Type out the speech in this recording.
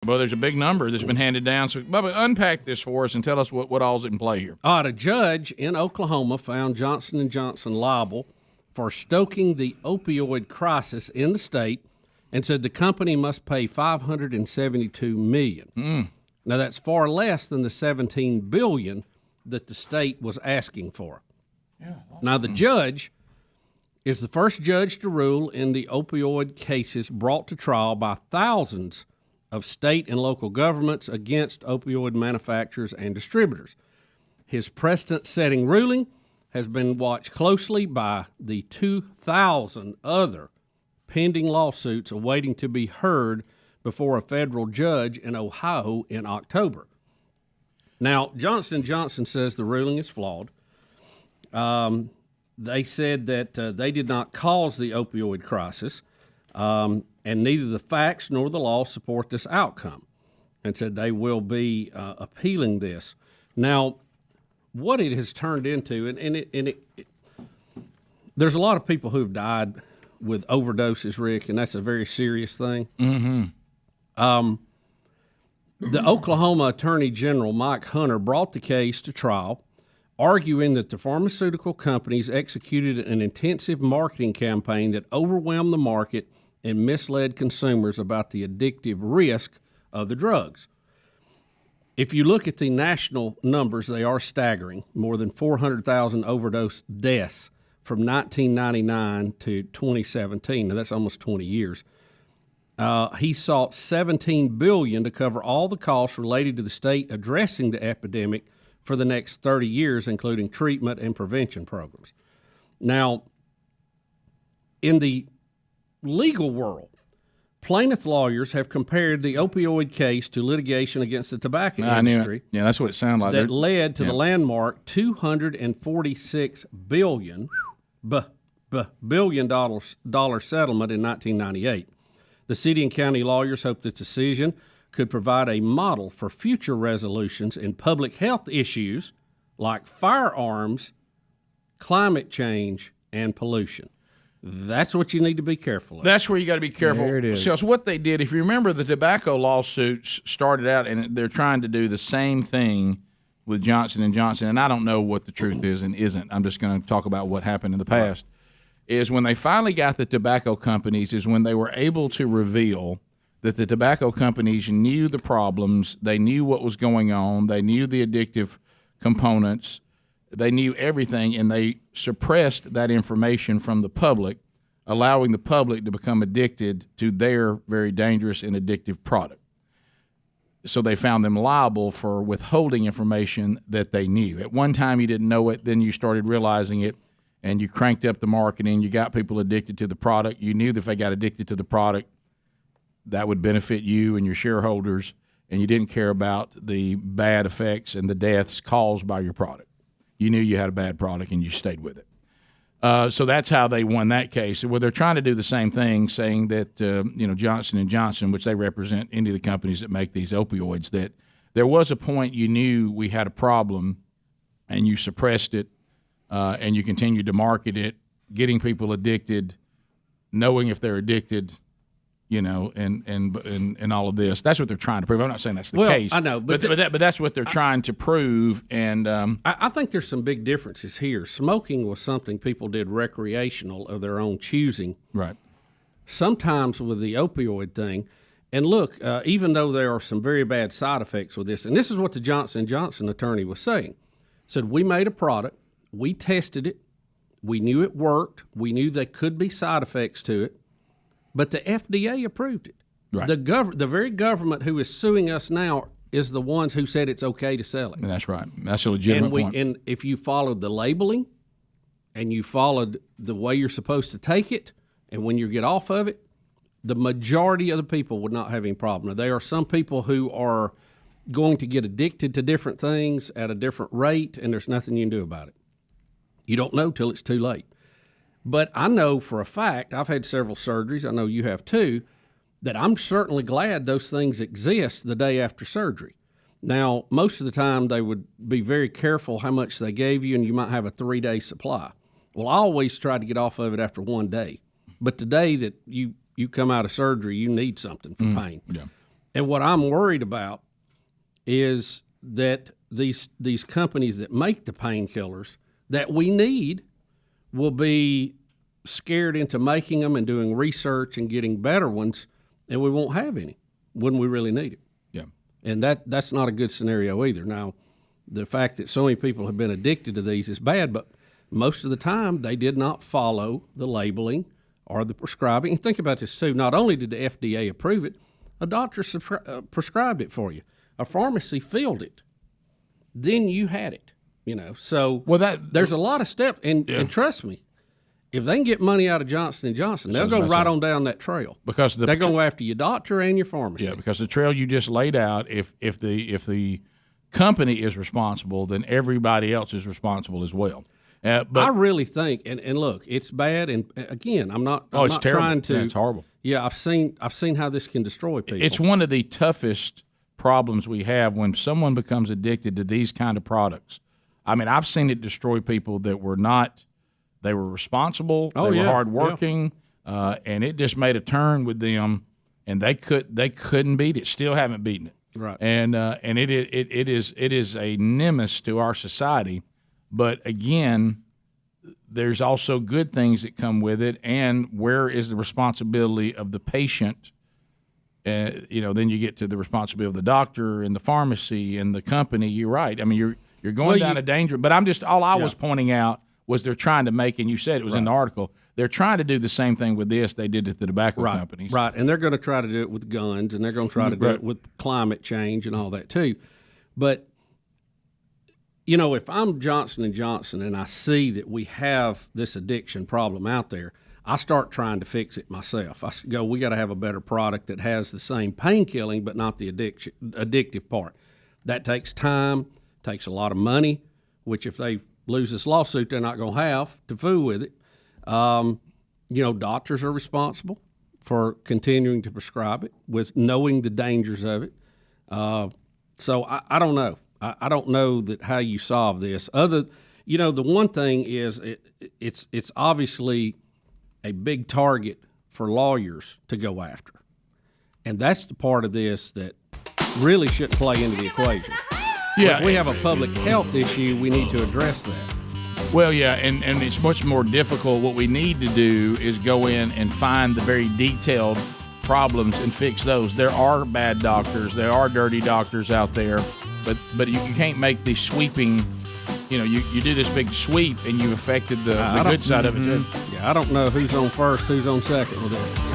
Well, there's a big number that's been handed down. So, Bubba, unpack this for us and tell us what all's in play here. All right, a judge in Oklahoma found Johnson & Johnson liable for stoking the opioid crisis in the state and said the company must pay $572 million. Now, that's far less than the $17 billion that the state was asking for. Now, the judge is the first judge to rule in the opioid cases brought to trial by thousands of state and local governments against opioid manufacturers and distributors. His precedent-setting ruling has been watched closely by the 2,000 other pending lawsuits awaiting to be heard before a federal judge in Ohio in October. Now, Johnson & Johnson says the ruling is flawed. They said that they did not cause the opioid crisis, and neither the facts nor the law support this outcome, and said they will be appealing this. Now, what it has turned into, and there's a lot of people who have died with overdoses, Rick, and that's a very serious thing. The Oklahoma Attorney General, Mike Hunter, brought the case to trial, arguing that the pharmaceutical companies executed an intensive marketing campaign that overwhelmed the market and misled consumers about the addictive risk of the drugs. If you look at the national numbers, they are staggering. More than 400,000 overdose deaths from 1999 to 2017. Now, that's almost 20 years. He sought $17 billion to cover all the costs related to the state addressing the epidemic for the next 30 years, including treatment and prevention programs. Now, in the legal world, plaintiff lawyers have compared the opioid case to litigation against the tobacco industry. Yeah, that's what it sounded like. That led to the landmark $246 billion settlement in 1998. The city and county lawyers hope the decision could provide a model for future resolutions in public health issues like firearms, climate change, and pollution. That's what you need to be careful of. That's where you got to be careful. There it is. So what they did, if you remember, the tobacco lawsuits started out, and they're trying to do the same thing with Johnson & Johnson, and I don't know what the truth is and isn't. I'm just going to talk about what happened in the past. Is when they finally got the tobacco companies is when they were able to reveal that the tobacco companies knew the problems, they knew what was going on, they knew the addictive components, they knew everything, and they suppressed that information from the public, allowing the public to become addicted to their very dangerous and addictive product. So they found them liable for withholding information that they knew. At one time you didn't know it, then you started realizing it, and you cranked up the marketing, you got people addicted to the product. You knew that if they got addicted to the product, that would benefit you and your shareholders, and you didn't care about the bad effects and the deaths caused by your product. You knew you had a bad product, and you stayed with it. So that's how they won that case. Well, they're trying to do the same thing, saying that Johnson & Johnson, which they represent any of the companies that make these opioids, that there was a point you knew we had a problem, and you suppressed it, and you continued to market it, getting people addicted, knowing if they're addicted, and all of this. That's what they're trying to prove. I'm not saying that's the case. I know, but that's what they're trying to prove. And I think there's some big differences here. Smoking was something people did recreational of their own choosing. Right. Sometimes with the opioid thing, and look, even though there are some very bad side effects with this, and this is what the Johnson & Johnson attorney was saying, said we made a product, we tested it, we knew it worked, we knew there could be side effects to it, but the FDA approved it. Right. The very government who is suing us now is the ones who said it's okay to sell it. And that's right. That's a legitimate point. And if you followed the labeling and you followed the way you're supposed to take it, and when you get off of it, the majority of the people would not have any problem. Now, there are some people who are going to get addicted to different things at a different rate, and there's nothing you can do about it. You don't know till it's too late. But I know for a fact, I've had several surgeries, I know you have too, that I'm certainly glad those things exist the day after surgery. Now, most of the time they would be very careful how much they gave you, and you might have a 3-day supply. Well, I always try to get off of it after 1 day. But the day that you come out of surgery, you need something for pain. Yeah. And what I'm worried about is that these companies that make the painkillers that we need will be scared into making them and doing research and getting better ones, and we won't have any when we really need it. Yeah. And that's not a good scenario either. Now, the fact that so many people have been addicted to these is bad, but most of the time they did not follow the labeling or the prescribing. And think about this too. Not only did the FDA approve it, a doctor prescribed it for you. A pharmacy filled it. Then you had it. So there's a lot of steps. And trust me, if they can get money out of Johnson & Johnson, they'll go right on down that trail. Because they're going to go after your doctor and your pharmacy. Yeah, because the trail you just laid out, if the company is responsible, then everybody else is responsible as well. But I really think, and look, it's bad. And again, I'm not it's terrible. Trying to. Yeah, it's horrible. Yeah, I've seen how this can destroy people. It's one of the toughest problems we have when someone becomes addicted to these kind of products. I mean, I've seen it destroy people that were not. They were responsible. They were hardworking, and it just made a turn with them, and they couldn't beat it. Still haven't beaten it. Right. And it is a nemesis to our society. But again, there's also good things that come with it, and where is the responsibility of the patient? Then you get to the responsibility of the doctor and the pharmacy and the company. You're right. I mean, you're going down a danger. But I'm just I was pointing out was they're trying to make, and you said it was in the article, they're trying to do the same thing with this they did to the tobacco companies. Right, and they're going to try to do it with guns, and they're going to try to do it with climate change and all that too. But, if I'm Johnson & Johnson and I see that we have this addiction problem out there, I start trying to fix it myself. I go, we got to have a better product that has the same pain killing but not the addictive part. That takes time, takes a lot of money, which if they lose this lawsuit, they're not going to have to fool with it. Doctors are responsible for continuing to prescribe it with knowing the dangers of it. So I don't know. I don't know that how you solve this. The one thing is it's obviously a big target for lawyers to go after, and that's the part of this that really shouldn't play into the equation. Yeah, if we have a public health issue, we need to address that. Well, yeah, and it's much more difficult. What we need to do is go in and find the very detailed problems and fix those. There are bad doctors, there are dirty doctors out there, but you can't make these sweeping. You do this big sweep and you affected the good side of it too. Yeah, I don't know who's on first, who's on second with this.